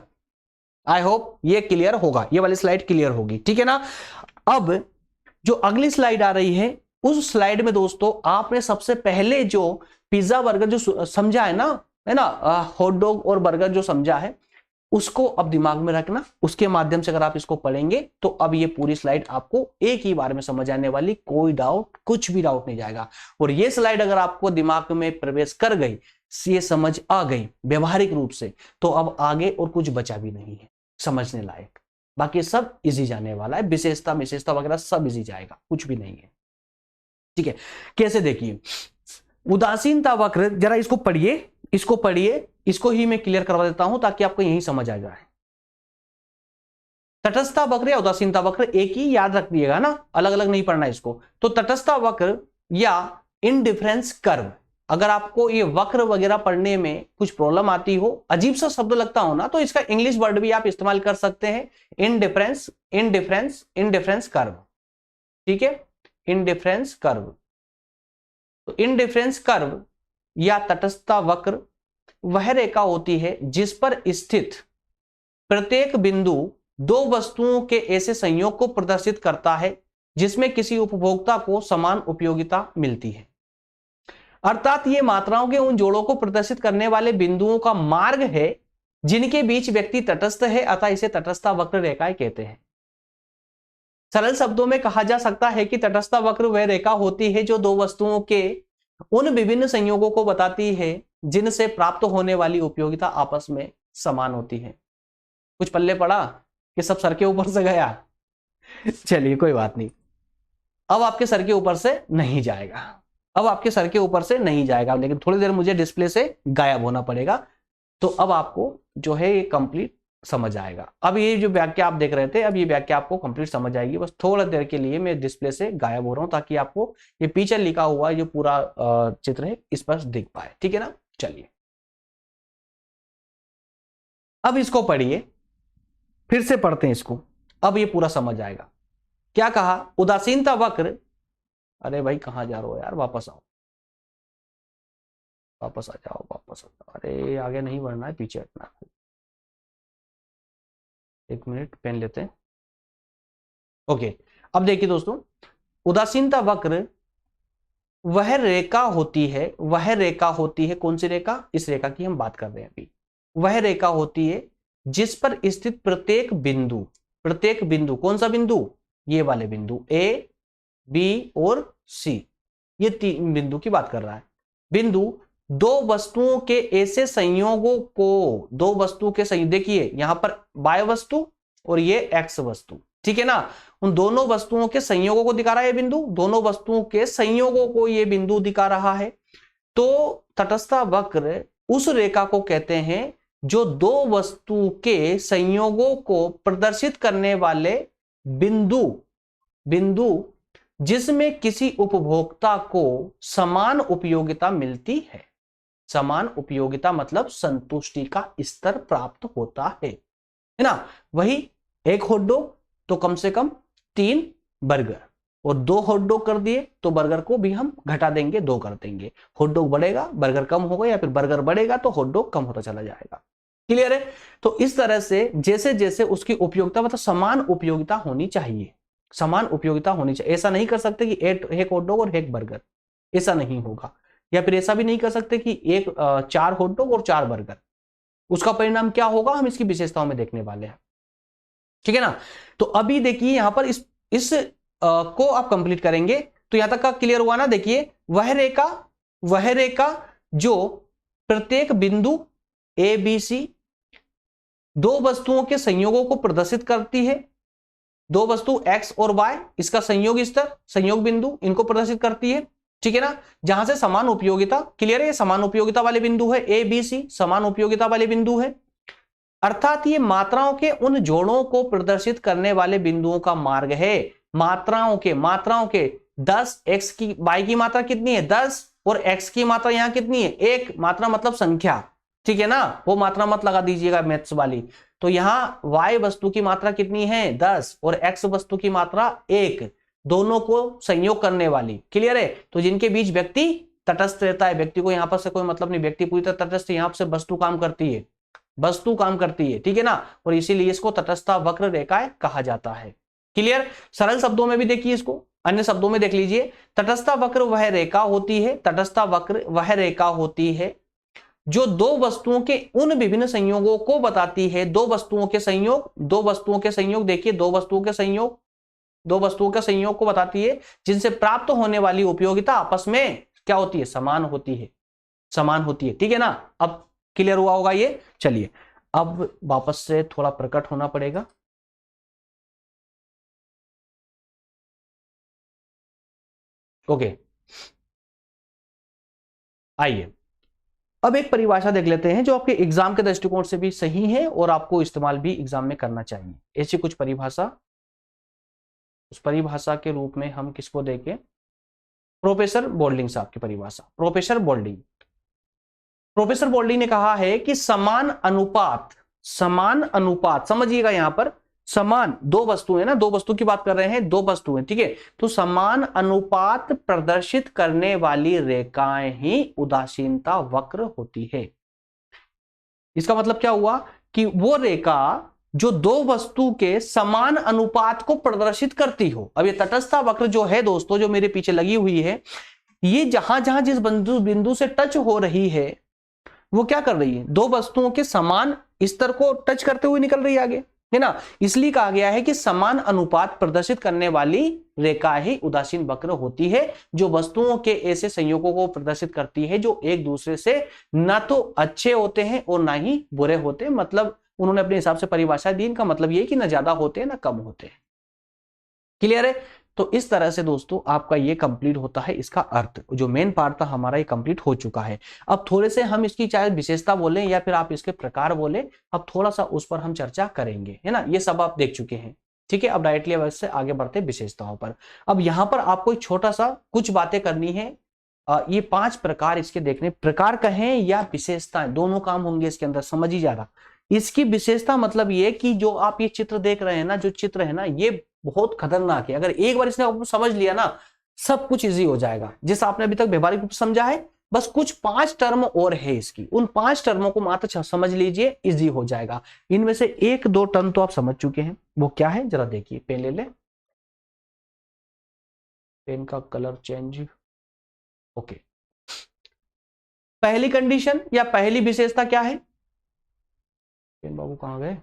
आई होप ये क्लियर होगा, ये वाली स्लाइड क्लियर होगी, ठीक है ना। अब जो अगली स्लाइड आ रही है, उस स्लाइड में दोस्तों आपने सबसे पहले जो पिज्जा बर्गर जो समझा है ना, हॉट डॉग और बर्गर जो समझा है, उसको अब दिमाग में रखना। उसके माध्यम से अगर आप इसको पढ़ेंगे तो अब ये पूरी स्लाइड आपको एक ही बार में समझ आने वाली, कोई डाउट, कुछ भी डाउट नहीं जाएगा। और ये स्लाइड अगर आपको दिमाग में प्रवेश कर गई, ये समझ आ गई व्यवहारिक रूप से, तो अब आगे और कुछ बचा भी नहीं है समझने लायक। बाकी सब इजी जाने वाला है, विशेषता वगैरह सब इजी जाएगा, कुछ भी नहीं है, ठीक है। कैसे? देखिए, उदासीनता वक्र, जरा इसको पढ़िए, इसको ही मैं क्लियर करवा देता हूं ताकि आपको यही समझ आ जाए। तटस्थता वक्र या उदासीनता वक्र एक ही याद रख दिएगा ना, अलग अलग नहीं पढ़ना इसको। तो तटस्थता वक्र या इनडिफरेंस कर्व, अगर आपको ये वक्र वगैरह पढ़ने में कुछ प्रॉब्लम आती हो, अजीब सा शब्द लगता हो ना, तो इसका इंग्लिश वर्ड भी आप इस्तेमाल कर सकते हैं, इनडिफरेंस कर्व, ठीक है, इनडिफरेंस कर्व। तो इनडिफरेंस कर्व या तटस्थता वक्र वह रेखा होती है जिस पर स्थित प्रत्येक बिंदु दो वस्तुओं के ऐसे संयोग को प्रदर्शित करता है जिसमें किसी उपभोक्ता को समान उपयोगिता मिलती है। अर्थात ये मात्राओं के उन जोड़ों को प्रदर्शित करने वाले बिंदुओं का मार्ग है जिनके बीच व्यक्ति तटस्थ है, अतः इसे तटस्थता वक्र रेखाएं कहते हैं। सरल शब्दों में कहा जा सकता है कि तटस्थता वक्र वह रेखा होती है जो दो वस्तुओं के उन विभिन्न संयोगों को बताती है जिनसे प्राप्त होने वाली उपयोगिता आपस में समान होती है। कुछ पल्ले पड़ा कि सब सर के ऊपर से गया? चलिए कोई बात नहीं, अब आपके सर के ऊपर से नहीं जाएगा, अब आपके सर के ऊपर से नहीं जाएगा, लेकिन थोड़ी देर मुझे डिस्प्ले से गायब होना पड़ेगा। तो अब आपको जो है ये कंप्लीट समझ आएगा। अब ये जो व्याख्या आप देख रहे थे, अब ये व्याख्या आपको कंप्लीट समझ आएगी। बस थोड़ा देर के लिए मैं डिस्प्ले से गायब हो रहा हूं ताकि आपको ये पीछे लिखा हुआ जो पूरा चित्र है इस पर दिख पाए, ठीक है ना। चलिए अब इसको पढ़िए, फिर से पढ़ते हैं इसको, अब ये पूरा समझ आएगा। क्या कहा? उदासीनता वक्र, अरे भाई कहां जा रहे हो यार, वापस आओ, वापस आ जाओ, वापस आ जाओ। अरे आगे नहीं बढ़ना है, पीछे हटना। एक मिनट, पेन लेते हैं। ओके, अब देखिए दोस्तों, उदासीनता वक्र वह रेखा होती है, वह रेखा होती है, कौन सी रेखा? इस रेखा की हम बात कर रहे हैं अभी। वह रेखा होती है जिस पर स्थित प्रत्येक बिंदु, कौन सा बिंदु? ये वाले बिंदु ए, बी और सी, ये तीन बिंदु की बात कर रहा है। बिंदु दो वस्तुओं के ऐसे संयोगों को, दो वस्तुओं के संयोग, देखिए यहां पर y वस्तु और ये x वस्तु, ठीक है ना, उन दोनों वस्तुओं के संयोगों को दिखा रहा है ये बिंदु, दोनों वस्तुओं के संयोगों को ये बिंदु दिखा रहा है। तो तटस्थता वक्र उस रेखा को कहते हैं जो दो वस्तु के संयोगों को प्रदर्शित करने वाले बिंदु जिसमें किसी उपभोक्ता को समान उपयोगिता मिलती है। समान उपयोगिता मतलब संतुष्टि का स्तर प्राप्त होता है ना। वही एक हॉट डॉग तो कम से कम 3 बर्गर, और 2 हॉट डॉग कर दिए तो बर्गर को भी हम घटा देंगे, 2 कर देंगे। हॉट डॉग बढ़ेगा, बर्गर कम होगा, या फिर बर्गर बढ़ेगा तो हॉट डॉग कम होता चला जाएगा। क्लियर है? तो इस तरह से जैसे जैसे उसकी उपयोगिता, मतलब समान उपयोगिता होनी चाहिए, समान उपयोगिता होनी चाहिए। ऐसा नहीं कर सकते कि एक हॉट डॉग और एक बर्गर, ऐसा नहीं होगा। या फिर ऐसा भी नहीं कर सकते कि 4 हॉट डॉग और 4 बर्गर। उसका परिणाम क्या होगा हम इसकी विशेषताओं में देखने वाले हैं। ठीक है ना। तो अभी देखिए यहां पर इस को आप कंप्लीट करेंगे तो यहां तक का क्लियर हुआ ना। देखिए वह रेखा जो प्रत्येक बिंदु ए बी सी दो वस्तुओं के संयोगों को प्रदर्शित करती है। दो वस्तु x और y, इसका संयोग स्तर, संयोग बिंदु, इनको प्रदर्शित करती है। ठीक है ना। जहां से समान उपयोगिता, क्लियर है, समान उपयोगिता वाले बिंदु है ए बी सी, समान उपयोगिता वाले बिंदु है। अर्थात ये मात्राओं के उन जोड़ों को प्रदर्शित करने वाले बिंदुओं का मार्ग है। मात्राओं के 10 x की, y की मात्रा कितनी है 10 और x की मात्रा यहां कितनी है 1, मात्रा मतलब संख्या, ठीक है ना, वो मात्रा मत लगा दीजिएगा मैथ्स वाली। तो यहां y वस्तु की मात्रा कितनी है 10 और x वस्तु की मात्रा 1, दोनों को संयोग करने वाली, क्लियर है। तो जिनके बीच व्यक्ति तटस्थ रहता है, व्यक्ति को यहां पर से कोई मतलब नहीं, व्यक्ति पूरी तरह तटस्थ, यहां से वस्तु काम करती है, वस्तु काम करती है, ठीक है ना। और इसीलिए इसको तटस्था वक्र रेखाएं कहा जाता है। क्लियर। सरल शब्दों में भी देखिए इसको, अन्य शब्दों में देख लीजिए। तटस्था वक्र वह रेखा होती है, तटस्था वक्र वह रेखा होती है जो दो वस्तुओं के उन विभिन्न संयोगों को बताती है। दो वस्तुओं के संयोग, देखिए दो वस्तुओं के संयोग को बताती है जिनसे प्राप्त होने वाली उपयोगिता आपस में क्या होती है, समान होती है, ठीक है ना। अब क्लियर हुआ होगा ये। चलिए अब वापस से थोड़ा प्रकट होना पड़ेगा। ओके, आइए अब एक परिभाषा देख लेते हैं जो आपके एग्जाम के दृष्टिकोण से भी सही है और आपको इस्तेमाल भी एग्जाम में करना चाहिए। ऐसी कुछ परिभाषा, उस परिभाषा के रूप में हम किसको देखें, प्रोफेसर बोल्डिंग साहब की परिभाषा। प्रोफेसर बोल्डिंग ने कहा है कि समान अनुपात, समझिएगा यहां पर समान, दो वस्तु है ना, दो वस्तु की बात कर रहे हैं, दो वस्तु है, ठीक है। तो समान अनुपात प्रदर्शित करने वाली रेखाएं ही उदासीनता वक्र होती है। इसका मतलब क्या हुआ कि वो रेखा जो दो वस्तु के समान अनुपात को प्रदर्शित करती हो। अब ये तटस्था वक्र जो है दोस्तों, जो मेरे पीछे लगी हुई है, ये जहां जहां जिस बिंदु से टच हो रही है वो क्या कर रही है, दो वस्तुओं के समान स्तर को टच करते हुए निकल रही है आगे, है ना। इसलिए कहा गया है कि समान अनुपात प्रदर्शित करने वाली रेखा ही उदासीन वक्र होती है, जो वस्तुओं के ऐसे संयोगों को प्रदर्शित करती है जो एक दूसरे से ना तो अच्छे होते हैं और ना ही बुरे होते हैं। मतलब उन्होंने अपने हिसाब से परिभाषा दी, इनका मतलब ये कि ना ज्यादा होते हैं ना कम होते हैं। क्लियर है। तो इस तरह से दोस्तों आपका ये कंप्लीट होता है, इसका अर्थ जो मेन पार्ट था हमारा ये कंप्लीट हो चुका है। अब थोड़े से हम इसकी चाहे विशेषता बोलें या फिर आप इसके प्रकार बोलें, अब थोड़ा सा उस पर हम चर्चा करेंगे, है ना। ये सब आप देख चुके हैं, ठीक है। अब डायरेक्टली अब से आगे बढ़ते विशेषताओं पर। अब यहाँ पर आपको छोटा सा कुछ बातें करनी है। ये 5 प्रकार इसके देखने, प्रकार कहें या विशेषताएं, दोनों काम होंगे इसके अंदर, समझ ही जा रहा। इसकी विशेषता मतलब ये कि जो आप ये चित्र देख रहे हैं ना, जो चित्र है ना, ये बहुत खतरनाक है। अगर एक बार इसने आपको समझ लिया ना, सब कुछ इजी हो जाएगा। जिस आपने अभी तक व्यवहारिक रूप से समझा है, बस कुछ 5 टर्म और है इसकी, उन 5 टर्मों को मात्र समझ लीजिए, इजी हो जाएगा। इनमें से 1-2 टर्म तो आप समझ चुके हैं, वो क्या है जरा देखिए। पेन ले ले, पेन का कलर चेंज। ओके, पहली कंडीशन या पहली विशेषता क्या है, पेन बाबू कहां गए,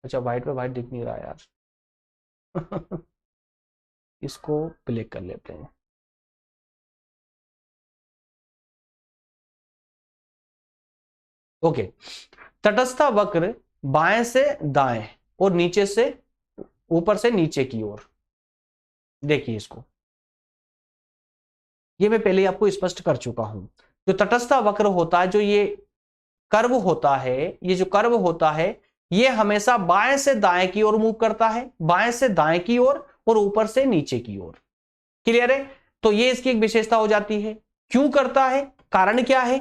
अच्छा व्हाइट पे व्हाइट दिख नहीं रहा यार इसको ब्लैक कर लेते हैं। ओके, तटस्था वक्र बाएं से दाएं और नीचे से ऊपर से नीचे की ओर, देखिए इसको, ये मैं पहले आपको स्पष्ट कर चुका हूं। जो तटस्था वक्र होता है, जो ये कर्व होता है, ये जो कर्व होता है, ये हमेशा बाएं से दाएं की ओर मूव करता है, बाएं से दाएं की ओर और ऊपर से नीचे की ओर। क्लियर है। तो ये इसकी एक विशेषता हो जाती है। क्यों करता है, कारण क्या है,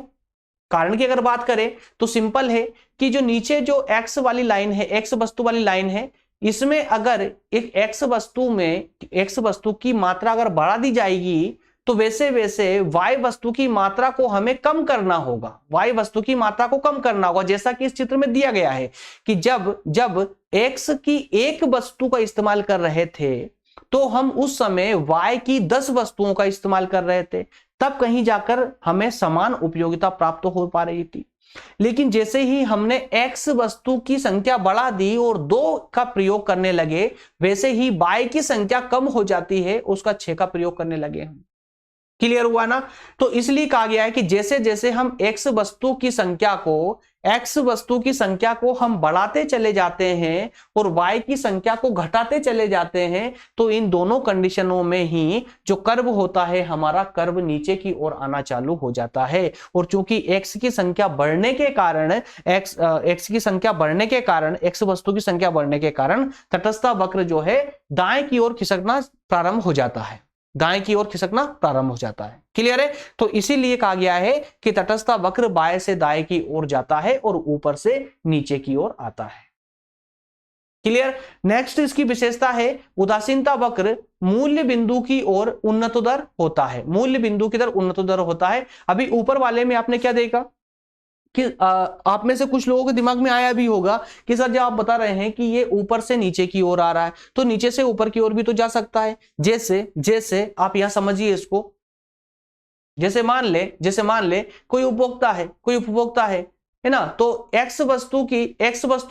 कारण की अगर बात करें तो सिंपल है कि जो नीचे जो एक्स वाली लाइन है, एक्स वस्तु वाली लाइन है, इसमें अगर एक एक्स वस्तु की मात्रा अगर बढ़ा दी जाएगी तो वैसे वैसे y वस्तु की मात्रा को हमें कम करना होगा, y वस्तु की मात्रा को कम करना होगा। जैसा कि इस चित्र में दिया गया है कि जब x की एक वस्तु का इस्तेमाल कर रहे थे तो हम उस समय y की 10 वस्तुओं का इस्तेमाल कर रहे थे, तब कहीं जाकर हमें समान उपयोगिता प्राप्त हो पा रही थी। लेकिन जैसे ही हमने x वस्तु की संख्या बढ़ा दी और 2 का प्रयोग करने लगे, वैसे ही y की संख्या कम हो जाती है, उसका 6 का प्रयोग करने लगे हम। क्लियर हुआ ना? तो इसलिए कहा गया है कि जैसे जैसे हम x वस्तु की संख्या को हम बढ़ाते चले जाते हैं और y की संख्या को घटाते चले जाते हैं, तो इन दोनों कंडीशनों में ही जो कर्व होता है हमारा, कर्व नीचे की ओर आना चालू हो जाता है। और चूंकि x की संख्या बढ़ने के कारण x वस्तु की संख्या बढ़ने के कारण तटस्थ वक्र जो है दाएं की ओर खिसकना प्रारंभ हो जाता है, दाएं की ओर खिसकना प्रारंभ हो जाता है। क्लियर है? तो इसीलिए कहा गया है कि तटस्थ वक्र बाएं से दाएं की ओर जाता है और ऊपर से नीचे की ओर आता है। क्लियर? नेक्स्ट इसकी विशेषता है उदासीनता वक्र मूल्य बिंदु की ओर उन्नतोदर होता है, मूल्य बिंदु की तरफ उन्नतोदर होता है। अभी ऊपर वाले में आपने क्या देखा कि आप में से कुछ लोगों के दिमाग में आया भी होगा कि सर जब आप बता रहे हैं कि ये ऊपर से नीचे की ओर आ रहा है, तो नीचे से ऊपर की ओर भी तो जा सकता है। जैसे जैसे आप यहां समझिए इसको, जैसे मान ले कोई उपभोक्ता है ना, तो x वस्तु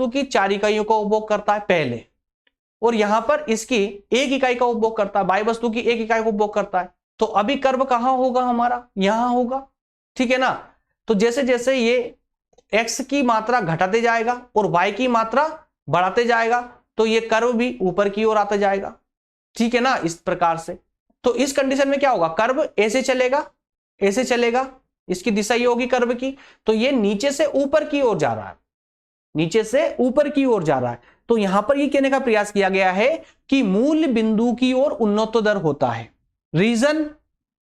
की 4 इकाइयों का उपभोग करता है पहले, और यहां पर इसकी 1 इकाई का उपभोग करता है, y वस्तु की 1 इकाई का उपभोग करता है। तो अभी कर्व कहां होगा हमारा? यहां होगा। ठीक है ना? तो जैसे जैसे ये x की मात्रा घटाते जाएगा और y की मात्रा बढ़ाते जाएगा, तो ये कर्व भी ऊपर की ओर आता जाएगा। ठीक है ना? इस प्रकार से। तो इस कंडीशन में क्या होगा? कर्व ऐसे चलेगा, इसकी दिशा ये होगी कर्व की, तो ये नीचे से ऊपर की ओर जा रहा है, तो यहां पर ये कहने का प्रयास किया गया है कि मूल बिंदु की ओर उन्नतोदर होता है। रीजन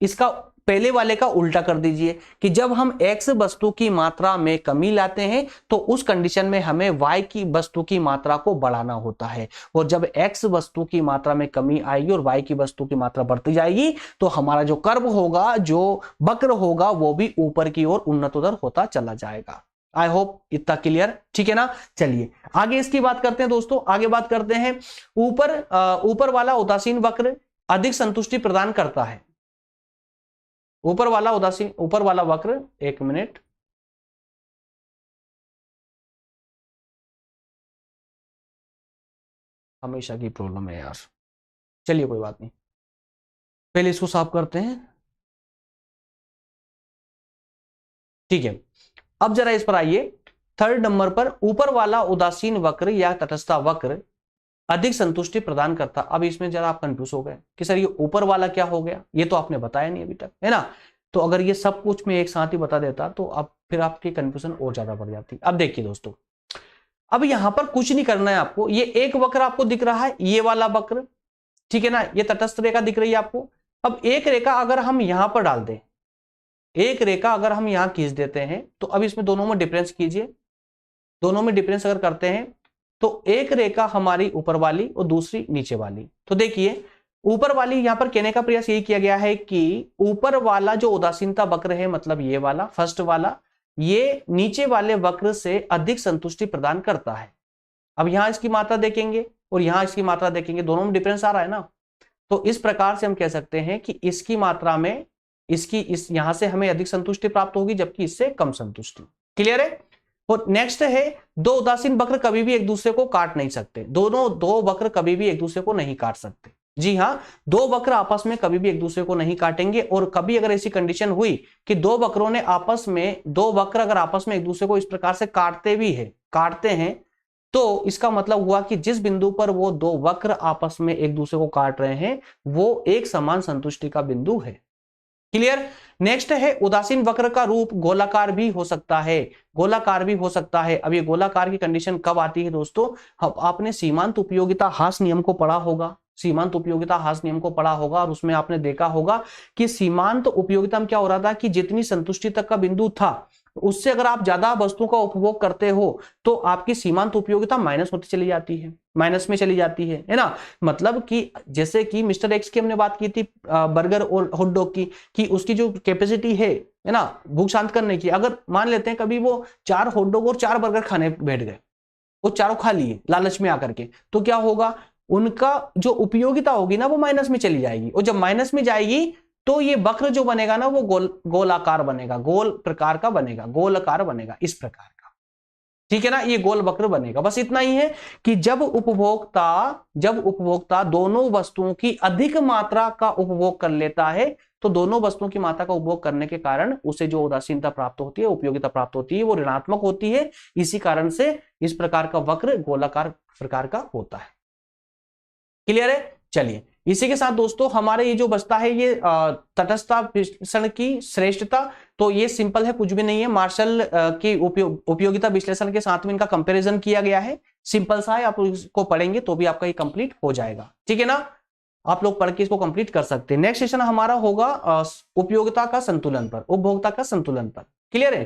इसका पहले वाले का उल्टा कर दीजिए कि जब हम x वस्तु की मात्रा में कमी लाते हैं तो उस कंडीशन में हमें y की वस्तु की मात्रा को बढ़ाना होता है, और जब x वस्तु की मात्रा में कमी आएगी और y की वस्तु की मात्रा बढ़ती जाएगी, तो हमारा जो कर्व होगा, जो वक्र होगा, वो भी ऊपर की ओर उन्नतोदर होता चला जाएगा। आई होप इतना क्लियर। ठीक है ना? चलिए आगे इसकी बात करते हैं दोस्तों। आगे बात करते हैं ऊपर वाला उदासीन वक्र अधिक संतुष्टि प्रदान करता है। ऊपर वाला वक्र, एक मिनट, हमेशा की प्रॉब्लम है यार। चलिए कोई बात नहीं, पहले इसको साफ करते हैं। ठीक है, अब जरा इस पर आइए। 3rd नंबर पर ऊपर वाला उदासीन वक्र या तटस्थ वक्र अधिक संतुष्टि प्रदान करता। अब इसमें जरा आप कंफ्यूज हो गए कि सर ये ऊपर वाला क्या हो गया, ये तो आपने बताया नहीं अभी तक, है ना? तो अगर ये सब कुछ मैं एक साथ ही बता देता तो अब फिर आपकी कंफ्यूजन और ज्यादा बढ़ जाती। अब देखिए दोस्तों, अब यहां पर कुछ नहीं करना है आपको। ये एक वक्र आपको दिख रहा है, ये वाला वक्र, ठीक है ना? ये तटस्थ रेखा दिख रही है आपको। अब एक रेखा अगर हम यहां पर डाल दें, एक रेखा अगर हम यहां खींच देते हैं, तो अब इसमें दोनों में डिफरेंस कीजिए। दोनों में डिफरेंस अगर करते हैं तो एक रेखा हमारी ऊपर वाली और दूसरी नीचे वाली। तो देखिए ऊपर वाली, यहां पर कहने का प्रयास यही किया गया है कि ऊपर वाला जो उदासीनता वक्र है, मतलब ये वाला फर्स्ट वाला, ये नीचे वाले वक्र से अधिक संतुष्टि प्रदान करता है। अब यहां इसकी मात्रा देखेंगे और यहां इसकी मात्रा देखेंगे, दोनों में डिफरेंस आ रहा है ना। तो इस प्रकार से हम कह सकते हैं कि इसकी मात्रा में इस यहां से हमें अधिक संतुष्टि प्राप्त होगी, जबकि इससे कम संतुष्टि। क्लियर है? और नेक्स्ट है, दो उदासीन वक्र कभी भी एक दूसरे को काट नहीं सकते। दो वक्र कभी भी एक दूसरे को नहीं काट सकते। जी हां, दो वक्र आपस में कभी भी एक दूसरे को नहीं काटेंगे। और कभी अगर ऐसी कंडीशन हुई कि दो वक्र अगर आपस में एक दूसरे को इस प्रकार से काटते हैं, तो इसका मतलब हुआ कि जिस बिंदु पर वो दो वक्र आपस में एक दूसरे को काट रहे हैं, वो एक समान संतुष्टि का बिंदु है। क्लियर? नेक्स्ट है, उदासीन वक्र का रूप गोलाकार भी हो सकता है। अब ये गोलाकार की कंडीशन कब आती है दोस्तों? आपने सीमांत उपयोगिता हास नियम को पढ़ा होगा, और उसमें आपने देखा होगा कि सीमांत उपयोगिता में क्या हो रहा था कि जितनी संतुष्टि तक का बिंदु था, उससे अगर आप ज्यादा वस्तुओं का उपभोग करते हो तो आपकी सीमांत उपयोगिता माइनस में चली जाती है, है ना? मतलब कि जैसे कि मिस्टर एक्स की हमने बात की थी बर्गर और हॉट डॉग की, कि उसकी जो कैपेसिटी है ना भूख शांत करने की, अगर मान लेते हैं कभी वो 4 हॉट डॉग और 4 बर्गर खाने बैठ गए, वो चारों खा लिए लालच में आकर के, तो क्या होगा? उनका जो उपयोगिता होगी ना वो माइनस में चली जाएगी, और जब माइनस में जाएगी तो ये वक्र जो बनेगा ना वो गोलाकार बनेगा, गोल प्रकार का बनेगा, गोलाकार बनेगा इस प्रकार का, ठीक है ना। ये गोल वक्र बनेगा। बस इतना ही है कि जब उपभोक्ता दोनों वस्तुओं की अधिक मात्रा का उपभोग कर लेता है, तो दोनों वस्तुओं की मात्रा का उपभोग करने के कारण उसे जो उदासीनता प्राप्त होती है, उपयोगिता प्राप्त होती है, वो ऋणात्मक होती है। इसी कारण से इस प्रकार का वक्र गोलाकार प्रकार का होता है। क्लियर है? चलिए, इसी के साथ दोस्तों हमारे ये जो बचता है ये तटस्थता विश्लेषण की श्रेष्ठता, तो ये सिंपल है, कुछ भी नहीं है। मार्शल की उपयोगिता विश्लेषण के साथ में इनका कंपैरिजन किया गया है, सिंपल सा है। आप इसको पढ़ेंगे तो भी आपका ये कंप्लीट हो जाएगा, ठीक है ना। आप लोग पढ़ के इसको कंप्लीट कर सकते हैं। नेक्स्ट सेशन हमारा होगा उपयोगिता का संतुलन पर, उपभोक्ता का संतुलन पर। क्लियर है?